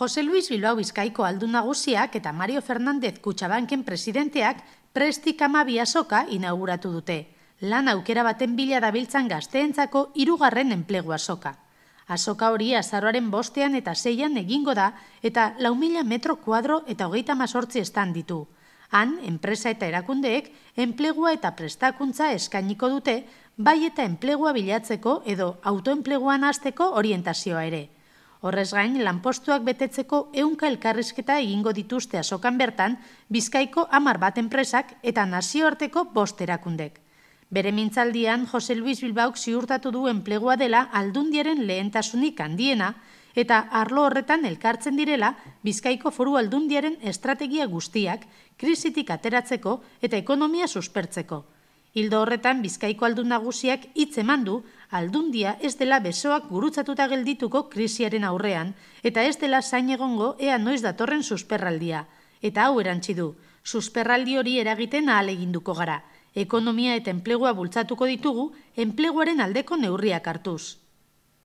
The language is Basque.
Jose Luis Bilbao Bizkaiko aldun nagusiak eta Mario Fernández Kutxabanken presidenteak Prestik 12 azoka inauguratu dute. Lan aukera baten bila dabiltzan gazteentzako 3. enplegu azoka. Azoka hori azaroaren 5 eta 6 egingo da eta 4.000 metro kuadro eta 38 estan ditu. Han, enpresa eta erakundeek enplegua eta prestakuntza eskainiko dute, bai eta enplegua bilatzeko edo autoenpleguan hasteko orientazioa ere. Horrez gain, lanpostuak betetzeko 100 elkarrizketa egingo dituzte azokan bertan, Bizkaiko 10 enpresak eta nazioarteko 5 erakundek. Bere mintzaldian, Jose Luis Bilbaok ziurtatu du enplegua dela Aldundiaren lehentasunik handiena eta arlo horretan elkartzen direla Bizkaiko Foru Aldundiaren estrategia guztiak krisitik ateratzeko eta ekonomia suspertzeko. Ildo horretan, Bizkaiko aldun nagusiak hitz eman du Aldundia ez dela besoak gurutzatuta geldituko krisiaren aurrean eta ez dela zain egongo ea noiz datorren susperraldia. Eta hau erantsi du, susperraldi hori eragiten ahaleginduko gara. Ekonomia eta enplegua bultzatuko ditugu enpleguaren aldeko neurriak hartuz.